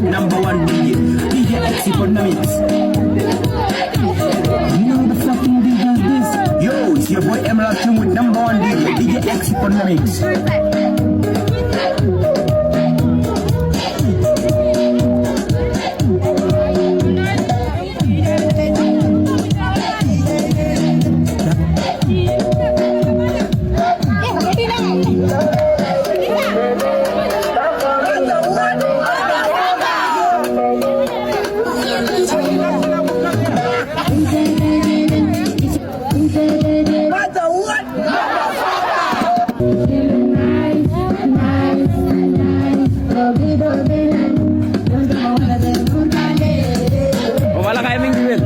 with number one DJ X on the mix. You know the fucking DJ is this? Yo, it's your boy Emerald King with number one DJ X on the mix. Wala kayo ming gawin.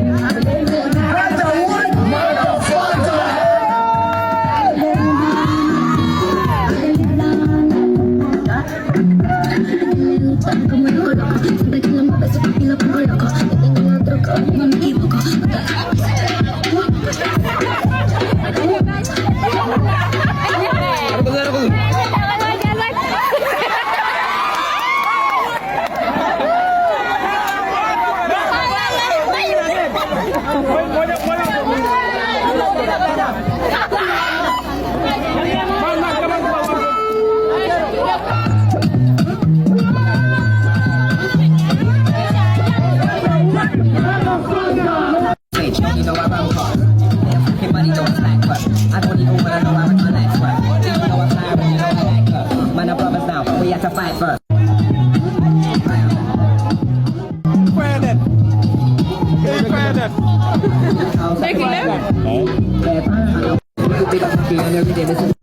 To fight first. Brandon. Hey, Brandon. Taking them? Big up and every day.